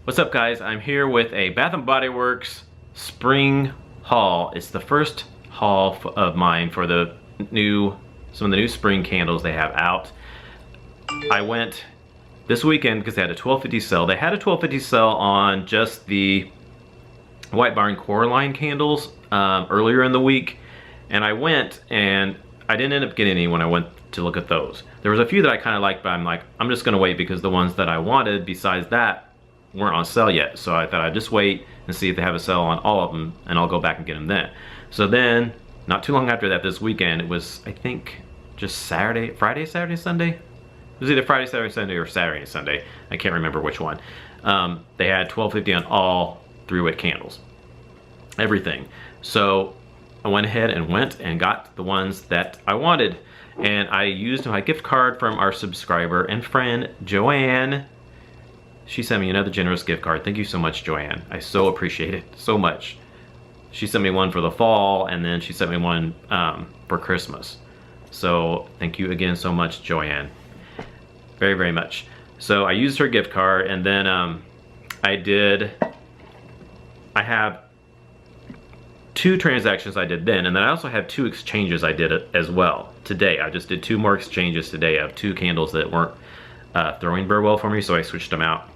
What's up, guys? I'm here with a Bath & Body Works spring haul. It's the first haul of mine for some of the new spring candles they have out. I went this weekend because they had a 12.50 sale. They had a 12.50 sale on just the White Barn Coraline candles earlier in the week, and I went and I didn't end up getting any when I went to look at those. There was a few that I kind of liked, but I'm just gonna wait because the ones that I wanted besides that weren't on sale yet. So I thought I'd just wait and see if they have a sale on all of them, and I'll go back and get them then. So then, not too long after that, this weekend, it was, I think, just Friday, Saturday, Sunday? It was either Friday, Saturday, Sunday, or Saturday and Sunday. I can't remember which one. They had $12.50 on all 3-wick candles. Everything. So I went ahead and got the ones that I wanted. And I used my gift card from our subscriber and friend, Joanne. She sent me another generous gift card. Thank you so much, Joanne. I so appreciate it so much. She sent me one for the fall, and then she sent me one for Christmas. So thank you again so much, Joanne. Very, very much. So I used her gift card, and then I have 2 transactions I did then, and then I also have 2 exchanges I did as well today. I just did 2 more exchanges today of 2 candles that weren't throwing very well for me, so I switched them out.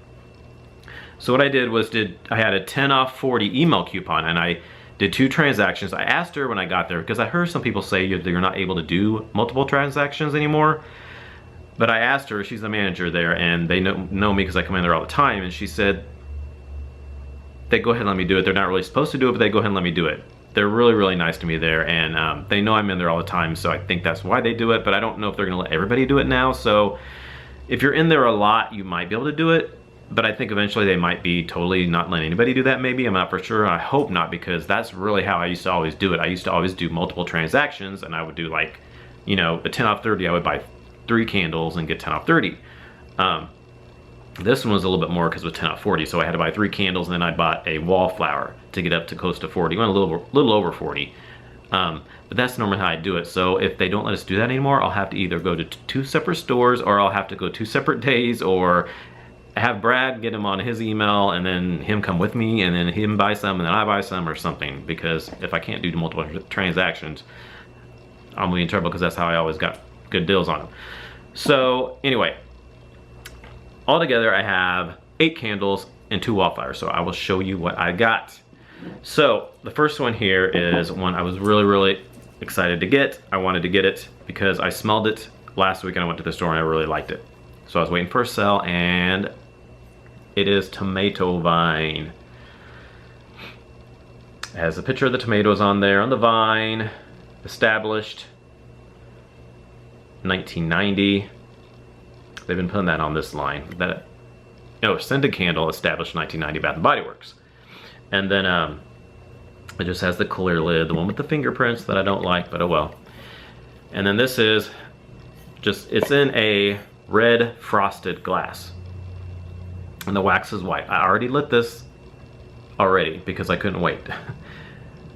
So what I did was I had a 10 off 40 email coupon, and I did 2 transactions. I asked her when I got there, because I heard some people say you're not able to do multiple transactions anymore. But I asked her, she's the manager there, and they know me because I come in there all the time, and she said they go ahead and let me do it. They're not really supposed to do it, but they go ahead and let me do it. They're really, really nice to me there, and they know I'm in there all the time, so I think that's why they do it, but I don't know if they're gonna let everybody do it now. So if you're in there a lot, you might be able to do it, but I think eventually they might be totally not letting anybody do that maybe. I'm not for sure. I hope not, because that's really how I used to always do it. I used to always do multiple transactions, and I would do, like, you know, a 10 off 30, I would buy 3 candles and get 10 off 30. This one was a little bit more because it was 10 off 40, so I had to buy 3 candles, and then I bought a wallflower to get up to close to 40. Went a little over 40. But that's normally how I do it. So if they don't let us do that anymore, I'll have to either go to 2 separate stores, or I'll have to go 2 separate days, or have Brad get him on his email, and then him come with me, and then him buy some, and then I buy some, or something. Because if I can't do multiple transactions, I'm really in trouble, because that's how I always got good deals on them. So anyway, altogether I have 8 candles and 2 wallflowers, so I will show you what I got. So the first one here is one I was really, really excited to get. I wanted to get it because I smelled it last week and I went to the store and I really liked it. So I was waiting for a sale, and it is Tomato Vine. It has a picture of the tomatoes on there on the vine. Established 1990. They've been putting that on this line. Scented candle, established 1990, Bath & Body Works. And then it just has the clear lid, the one with the fingerprints that I don't like, but oh well. And then this is just, it's in a red frosted glass. And the wax is white. I already lit this already because I couldn't wait.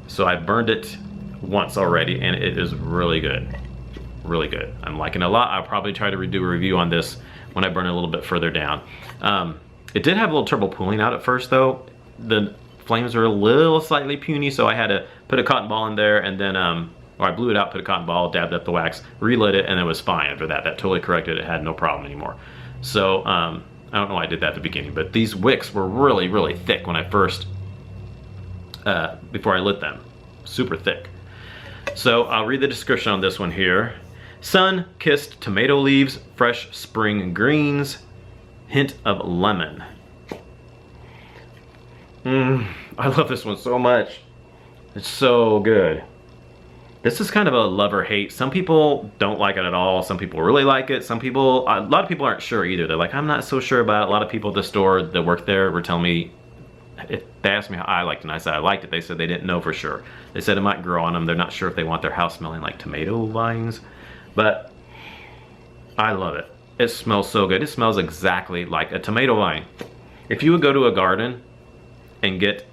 So I burned it once already, and it is really good. Really good. I'm liking it a lot. I'll probably try to do a review on this when I burn it a little bit further down. It did have a little trouble pulling out at first though. The flames are a little slightly puny, so I had to put a cotton ball in there, and then or I blew it out, put a cotton ball, dabbed up the wax, relit it, and it was fine after that. That totally corrected it. It had no problem anymore. So I don't know why I did that at the beginning, but these wicks were really, really thick when I first before I lit them. Super thick. So I'll read the description on this one here. Sun-kissed tomato leaves, fresh spring greens, hint of lemon. I love this one so much. It's so good. This is kind of a love or hate. Some people don't like it at all. Some people really like it. Some people, a lot of people aren't sure either. They're like, I'm not so sure about it. A lot of people at the store that work there were telling me, if they asked me how I liked it, and I said I liked it, they said they didn't know for sure. They said it might grow on them. They're not sure if they want their house smelling like tomato vines, but I love it. It smells so good. It smells exactly like a tomato vine. If you would go to a garden and get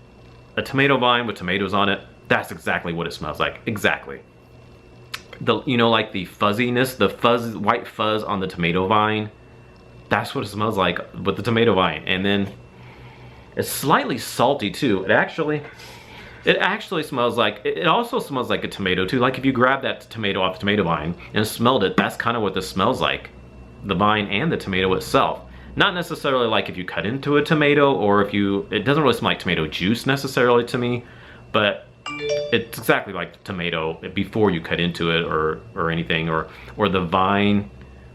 a tomato vine with tomatoes on it, that's exactly what it smells like. Exactly. You know, like the fuzziness, the white fuzz on the tomato vine, that's what it smells like with the tomato vine. And then It's slightly salty too. It actually smells like, it also smells like a tomato too. Like if you grab that tomato off the tomato vine and smelled it, that's kind of what this smells like. The vine and the tomato itself. Not necessarily like if you cut into a tomato, or if you, it doesn't really smell like tomato juice necessarily to me, but it's exactly like tomato before you cut into it or anything, or the vine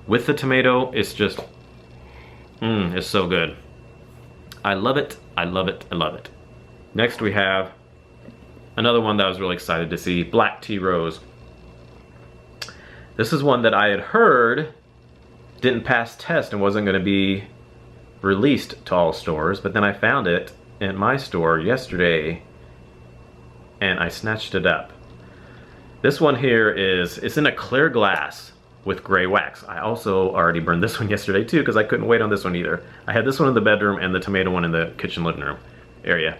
with the tomato. It's just, it's so good. I love it, I love it, I love it. Next we have another one that I was really excited to see, Black Tea Rose. This is one that I had heard didn't pass test and wasn't going to be released to all stores, but then I found it in my store yesterday and I snatched it up. This one here it's in a clear glass with gray wax. I also already burned this one yesterday too because I couldn't wait on this one either. I had this one in the bedroom and the tomato one in the kitchen living room area.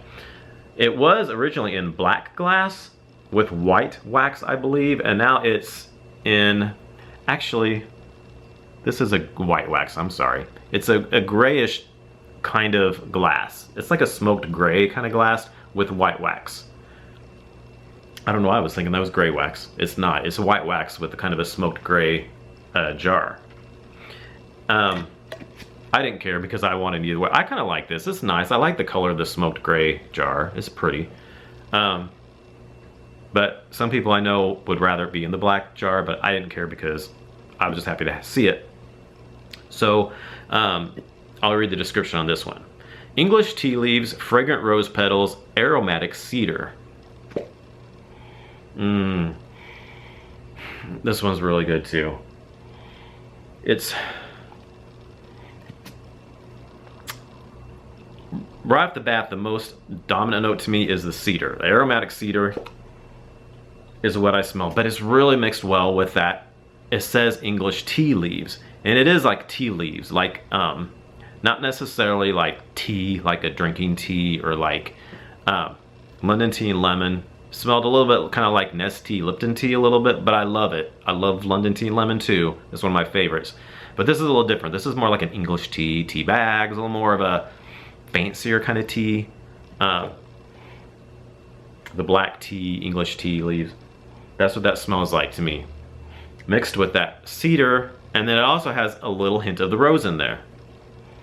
It was originally in black glass with white wax, I believe, and now it's in, actually, this is a white wax, I'm sorry. It's a grayish kind of glass. It's like a smoked gray kind of glass with white wax. I don't know why I was thinking that was gray wax. It's not. It's a white wax with a kind of a smoked gray jar. I didn't care because I wanted either way. I kind of like this. It's nice. I like the color of the smoked gray jar. It's pretty. But some people I know would rather it be in the black jar, but I didn't care because I was just happy to see it. So I'll read the description on this one. English tea leaves, fragrant rose petals, aromatic cedar. This one's really good too. It's right off the bat, the most dominant note to me is the cedar. The aromatic cedar is what I smell, but it's really mixed well with that. It says English tea leaves, and it is like tea leaves, like not necessarily like tea, like a drinking tea, or like London tea and lemon. Smelled a little bit kind of like Nestea Lipton tea a little bit, but I love it. I love London tea and lemon too. It's one of my favorites. But this is a little different. This is more like an English tea, tea bags, a little more of a fancier kind of tea. The black tea, English tea leaves. That's what that smells like to me. Mixed with that cedar, and then it also has a little hint of the rose in there.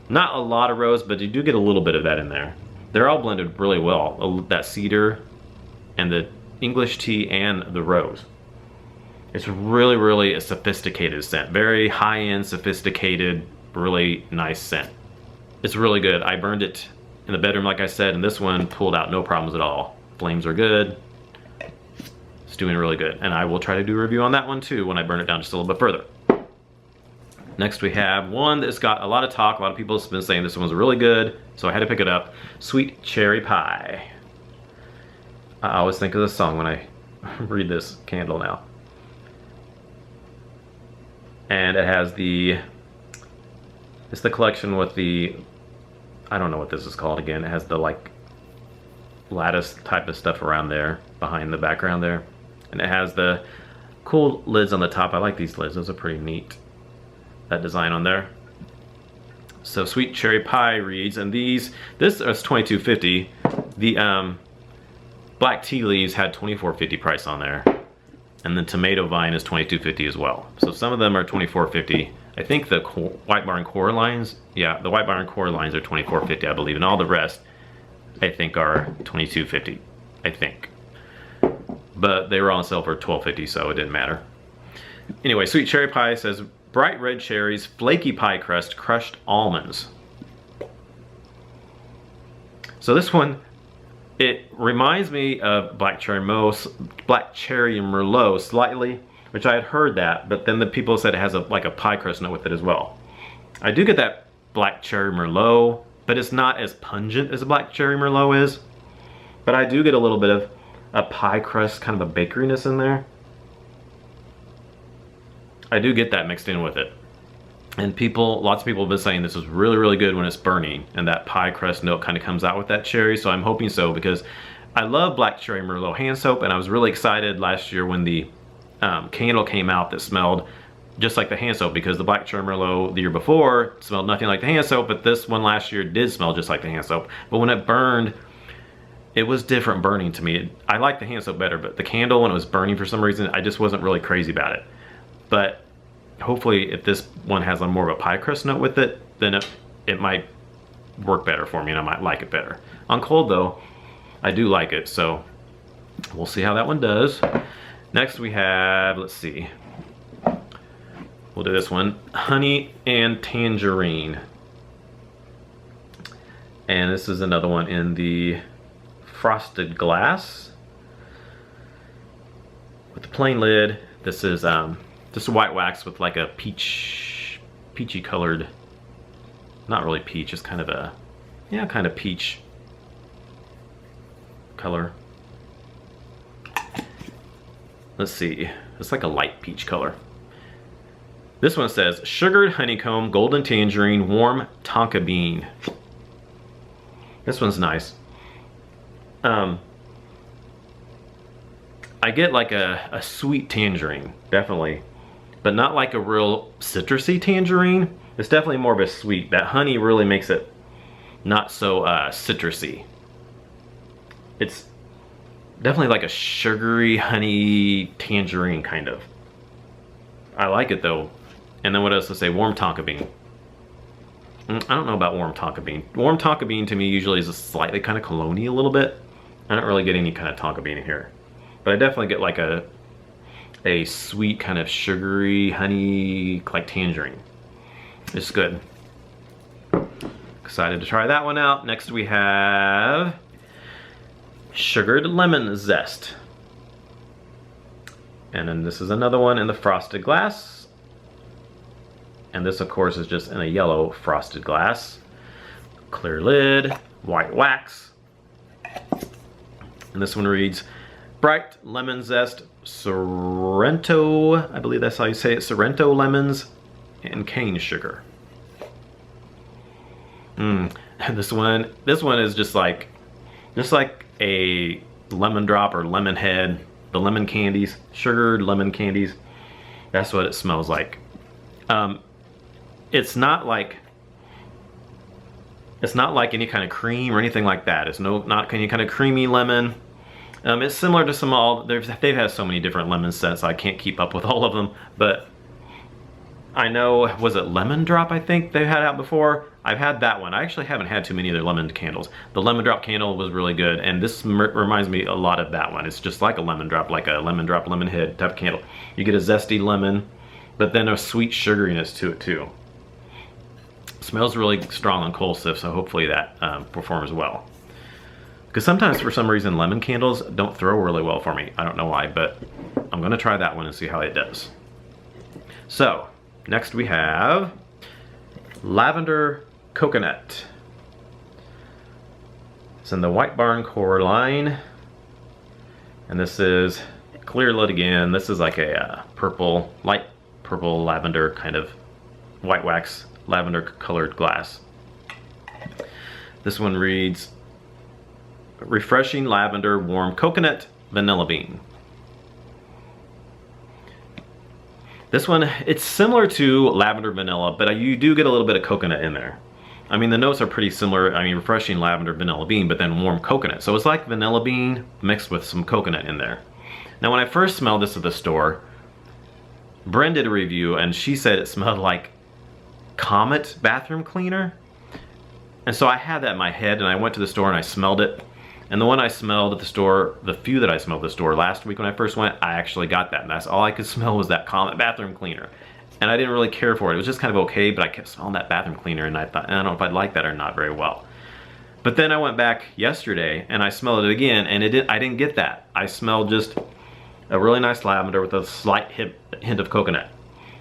Not a lot of rose, but you do get a little bit of that in there. They're all blended really well. That cedar and the English tea and the rose. It's really, really a sophisticated scent. Very high-end, sophisticated, really nice scent. It's really good. I burned it in the bedroom, like I said, and this one pulled out no problems at all. Flames are good. It's doing really good. And I will try to do a review on that one too when I burn it down just a little bit further. Next we have one that's got a lot of talk. A lot of people have been saying this one's really good, so I had to pick it up. Sweet Cherry Pie. I always think of this song when I read this candle now. And it has it's the collection with the, I don't know what this is called again. It has the like lattice type of stuff around there, behind the background there. And it has the cool lids on the top. I like these lids, those are pretty neat. That design on there. So Sweet Cherry Pie reads, and this is $22.50. The black tea leaves had $24.50 price on there, and the tomato vine is $22.50 as well. So some of them are $24.50. I think the White Barn Core lines, yeah, the White Barn Core lines are $24.50, I believe, and all the rest I think are $22.50, I think. But they were on sale for $12.50, so it didn't matter. Anyway, Sweet Cherry Pie says bright red cherries, flaky pie crust, crushed almonds. So this one, it reminds me of Black Cherry Merlot slightly, which I had heard that, but then the people said it has like a pie crust note with it as well. I do get that Black Cherry Merlot, but it's not as pungent as a Black Cherry Merlot is. But I do get a little bit of a pie crust, kind of a bakeryness in there. I do get that mixed in with it. And lots of people have been saying this is really, really good when it's burning, and that pie crust note kind of comes out with that cherry, so I'm hoping so, because I love Black Cherry Merlot hand soap, and I was really excited last year when the candle came out that smelled just like the hand soap, because the Black Cherry Merlot the year before smelled nothing like the hand soap, but this one last year did smell just like the hand soap. But when it burned, it was different burning to me. I like the hand soap better, but the candle, when it was burning for some reason, I just wasn't really crazy about it. But hopefully if this one has a more of a pie crust note with it, then it might work better for me and I might like it better. On cold though, I do like it, so we'll see how that one does. Next we have, let's see, we'll do this one, Honey and Tangerine. And this is another one in the frosted glass with the plain lid. This is just a white wax with like a peachy colored, not really peach, it's kind of a, yeah, kind of peach color. Let's see, it's like a light peach color. This one says sugared honeycomb, golden tangerine, warm tonka bean. This one's nice. I get like a sweet tangerine, definitely, but not like a real citrusy tangerine. It's definitely more of a sweet. That honey really makes it not so citrusy. It's definitely like a sugary honey tangerine kind of. I like it though. And then what else to say? Warm tonka bean. I don't know about warm tonka bean. Warm tonka bean to me usually is a slightly kind of cologne-y a little bit. I don't really get any kind of tonka bean in here. But I definitely get like a sweet kind of sugary honey like tangerine. It's good. Excited to try that one out. Next we have sugared lemon zest. And then this is another one in the frosted glass. And this of course is just in a yellow frosted glass. Clear lid, white wax. And this one reads, bright lemon zest, Sorrento, I believe that's how you say it, Sorrento lemons and cane sugar. And this one is just like a lemon drop or lemon head, the lemon candies, sugared lemon candies. That's what it smells like. It's not like any kind of cream or anything like that. It's not any kind of creamy lemon. It's similar to some they've had so many different lemon scents, I can't keep up with all of them, but I know, was it Lemon Drop I think they've had out before? I've had that one. I actually haven't had too many of their lemon candles. The Lemon Drop candle was really good, and this reminds me a lot of that one. It's just like a lemon drop lemon head type of candle. You get a zesty lemon, but then a sweet sugariness to it too. Smells really strong on coal sift, so hopefully that performs well. Because sometimes for some reason lemon candles don't throw really well for me. I don't know why, but I'm gonna try that one and see how it does. So, next we have Lavender Coconut. It's in the White Barn Core line. And this is clear lid again. This is like a purple, light purple lavender kind of white wax, lavender colored glass. This one reads, refreshing lavender, warm coconut, vanilla bean. This one, it's similar to lavender vanilla, but you do get a little bit of coconut in there. I mean, the notes are pretty similar. I mean, refreshing lavender, vanilla bean, but then warm coconut. So it's like vanilla bean mixed with some coconut in there. Now, when I first smelled this at the store, Bren did a review and she said it smelled like Comet bathroom cleaner. And so I had that in my head and I went to the store and I smelled it. And the one I smelled at the store, the few that I smelled at the store last week when I first went, I actually got that. And that's all I could smell was that Comet bathroom cleaner. And I didn't really care for it. It was just kind of okay, but I kept smelling that bathroom cleaner and I thought, I don't know if I'd like that or not very well. But then I went back yesterday and I smelled it again and I didn't get that. I smelled just a really nice lavender with a slight hint of coconut.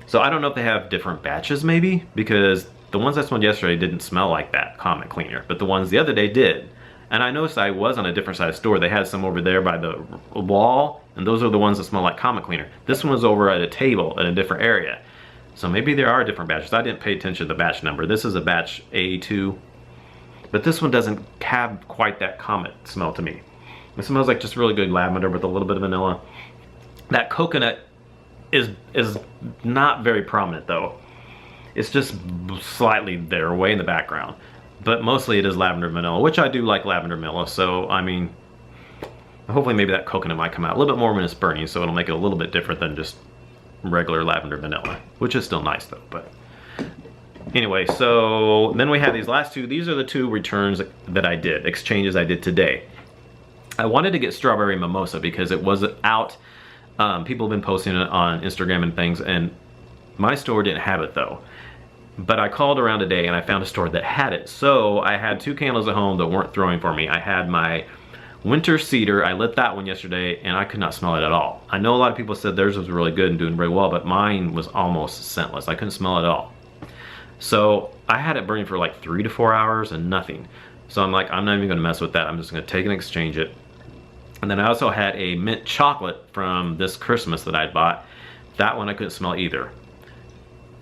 So I don't know if they have different batches maybe, because the ones I smelled yesterday didn't smell like that Comet cleaner, but the ones the other day did. And I noticed I was on a different side of the store. They had some over there by the wall, and those are the ones that smell like Comet cleaner. This one was over at a table in a different area. So maybe there are different batches. I didn't pay attention to the batch number. This is a batch A2, but this one doesn't have quite that Comet smell to me. It smells like just really good lavender with a little bit of vanilla. That coconut is not very prominent though. It's just slightly there, way in the background. But mostly it is lavender vanilla, which I do like lavender vanilla. So I mean, hopefully maybe that coconut might come out a little bit more when it's burning, so it'll make it a little bit different than just regular lavender vanilla, which is still nice though. But anyway, so then we have these last two. These are the two returns that I did, exchanges I did today. I wanted to get strawberry mimosa because it was out. People have been posting it on Instagram and things, and my store didn't have it though. But I called around today and I found a store that had it. So I had two candles at home that weren't throwing for me. I had my winter cedar. I lit that one yesterday and I could not smell it at all. I know a lot of people said theirs was really good and doing very well, but mine was almost scentless. I couldn't smell it at all. So I had it burning for like 3 to 4 hours and nothing. So I'm like, I'm not even gonna mess with that. I'm just gonna take and exchange it. And then I also had a mint chocolate from this Christmas that I'd bought. That one I couldn't smell either.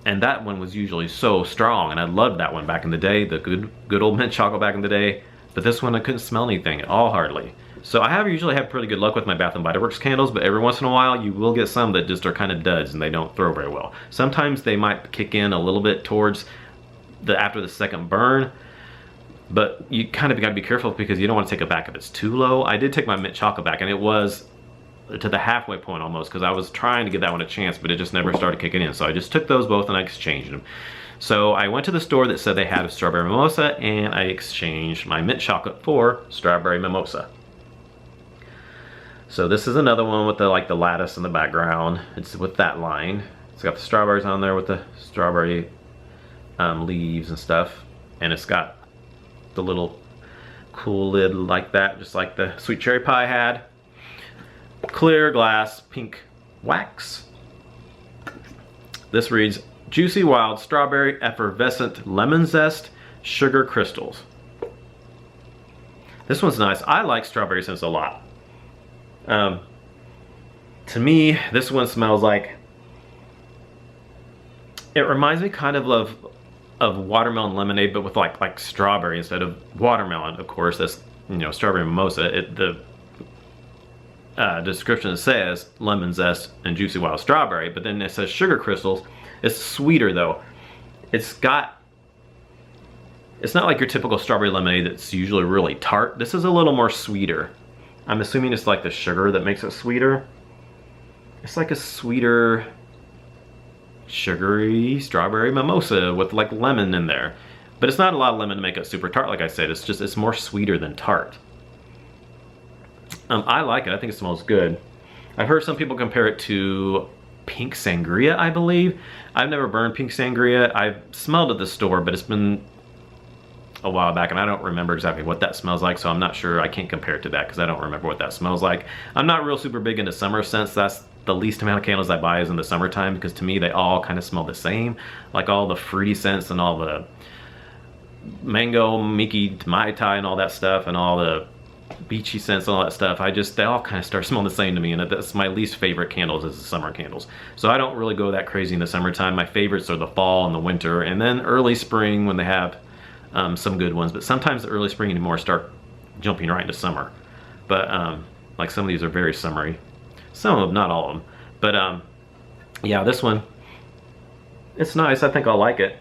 And that one was usually so strong, and I loved that one back in the day, the good old mint chocolate back in the day. But this one I couldn't smell anything at all, hardly. So I usually have pretty good luck with my Bath & Body Works candles, but every once in a while you will get some that just are kind of duds and they don't throw very well. Sometimes they might kick in a little bit towards after the second burn, but you kind of got to be careful because you don't want to take it back if it's too low. I did take my mint chocolate back, and it was to the halfway point almost, because I was trying to give that one a chance, but it just never started kicking in. So I just took those both and I exchanged them. So I went to the store that said they had a strawberry mimosa, and I exchanged my mint chocolate for strawberry mimosa. So this is another one with the lattice in the background. It's with that line. It's got the strawberries on there with the strawberry leaves and stuff, and it's got the little cool lid like that, just like the sweet cherry pie had. Clear glass pink wax. This reads juicy wild strawberry effervescent lemon zest sugar crystals. This one's nice. I like strawberry scents a lot. To me, this one smells like, it reminds me kind of watermelon lemonade, but with like strawberry instead of watermelon. Of course, that's, you know, strawberry mimosa. The description says lemon zest and juicy wild strawberry, but then it says sugar crystals. It's sweeter though. It's not like your typical strawberry lemonade that's usually really tart. This is a little more sweeter. I'm assuming it's like the sugar that makes it sweeter. It's like a sweeter, sugary strawberry mimosa with like lemon in there. But it's not a lot of lemon to make it super tart, like I said. It's more sweeter than tart. I like it. I think it smells good. I've heard some people compare it to pink sangria, I believe. I've never burned pink sangria. I've smelled at the store, but it's been a while back and I don't remember exactly what that smells like, so I'm not sure. I can't compare it to that because I don't remember what that smells like. I'm not real super big into summer scents. That's the least amount of candles I buy is in the summertime, because to me they all kind of smell the same. Like all the fruity scents and all the mango, Miki, Mai Tai and all that stuff, and all the beachy scents and all that stuff, they all kind of start smelling the same to me, and that's my least favorite candles is the summer candles. So I don't really go that crazy in the summertime. My favorites are the fall and the winter, and then early spring when they have some good ones, but sometimes the early spring anymore start jumping right into summer. But like some of these are very summery. Some of them, not all of them. But yeah, this one, it's nice. I think I'll like it.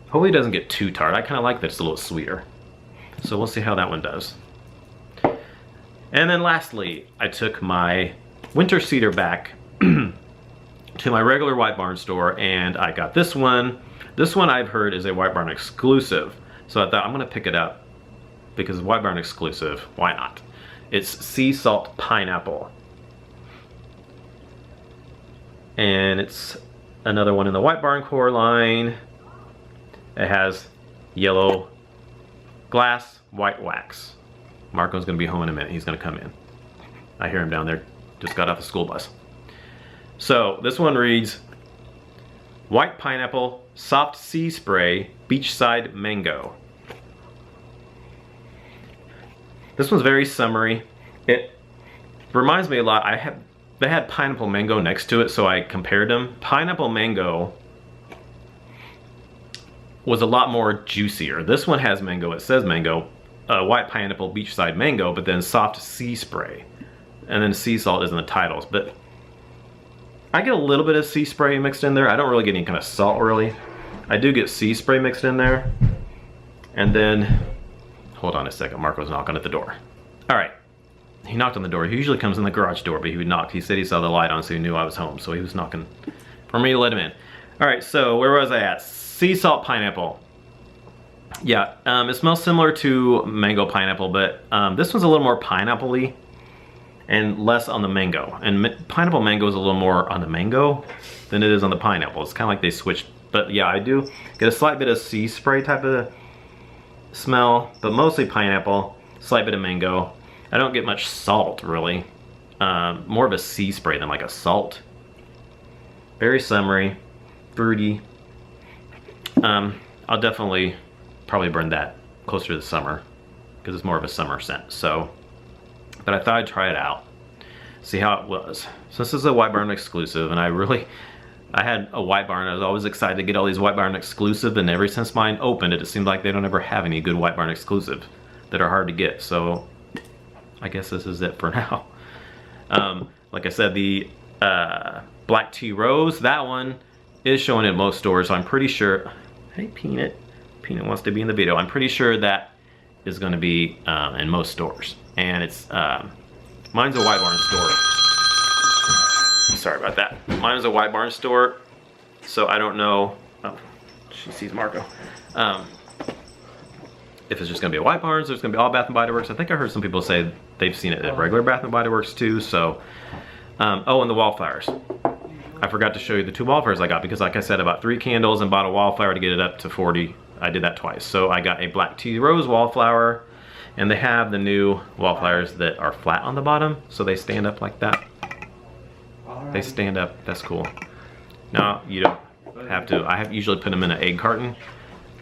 Hopefully it doesn't get too tart. I kind of like that it's a little sweeter. So we'll see how that one does. And then lastly, I took my winter cedar back to my regular White Barn store, and I got this one. This one I've heard is a White Barn exclusive. So I thought I'm gonna pick it up because White Barn exclusive, why not? It's sea salt pineapple. And it's another one in the White Barn core line. It has yellow glass, white wax. Marco's gonna be home in a minute. He's gonna come in. I hear him down there. Just got off the school bus. So this one reads, white pineapple, soft sea spray, beachside mango. This one's very summery. It reminds me a lot. They had pineapple mango next to it, so I compared them. Pineapple mango was a lot more juicier. This one has mango. It says mango. White pineapple, beachside mango, but then soft sea spray. And then sea salt is in the titles. But I get a little bit of sea spray mixed in there. I don't really get any kind of salt really. I do get sea spray mixed in there. And then, hold on a second, Marco's knocking at the door. All right, he knocked on the door. He usually comes in the garage door, but he would knock. He said he saw the light on, so he knew I was home. So he was knocking for me to let him in. All right, so where was I at? Sea salt pineapple. Yeah, it smells similar to mango pineapple, but this one's a little more pineapple-y and less on the mango. And pineapple mango is a little more on the mango than it is on the pineapple. It's kind of like they switched. But yeah, I do get a slight bit of sea spray type of smell, but mostly pineapple, slight bit of mango. I don't get much salt really. More of a sea spray than like a salt. Very summery, fruity. I'll definitely probably burn that closer to the summer because it's more of a summer scent. So, but I thought I'd try it out, see how it was. So this is a White Barn exclusive, and I had a White Barn. I was always excited to get all these White Barn exclusive, and ever since mine opened, it seemed like they don't ever have any good White Barn exclusive that are hard to get. So I guess this is it for now. Like I said, the Black Tea Rose, that one is showing in most stores, so I'm pretty sure. Hey, Peanut. Peanut wants to be in the video. I'm pretty sure that is going to be in most stores. And it's, mine's a White Barn store. Sorry about that. Mine's a White Barn store, so I don't know. Oh, she sees Marco. If it's just going to be a White Barn, so it's going to be all Bath & Body Works. I think I heard some people say they've seen it at regular Bath & Body Works too. So, oh, and the wallflowers. I forgot to show you the 2 wallflowers I got because, like I said, about 3 candles and bought a wallflower to get it up to 40. I did that twice. So I got a Black Tea Rose wallflower, and they have the new wallflowers that are flat on the bottom, so they stand up like that. They stand up. That's cool. Now you don't have to. I usually put them in an egg carton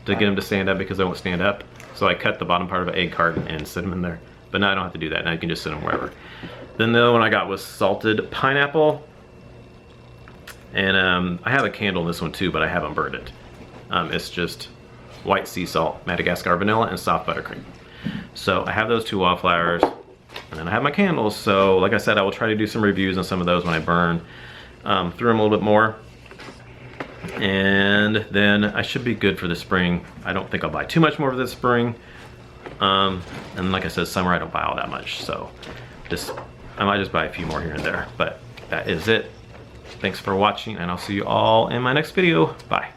to get them to stand up because they won't stand up. So I cut the bottom part of an egg carton and sit them in there. But now I don't have to do that. Now you can just sit them wherever. Then the other one I got was salted pineapple. And I have a candle in this one too, but I haven't burned it. It's just white sea salt, Madagascar vanilla, and soft buttercream. So I have those 2 wallflowers, and then I have my candles. So like I said, I will try to do some reviews on some of those when I burn through them a little bit more. And then I should be good for the spring. I don't think I'll buy too much more for this spring. And like I said, summer I don't buy all that much. So I might just buy a few more here and there, but that is it. Thanks for watching, and I'll see you all in my next video. Bye.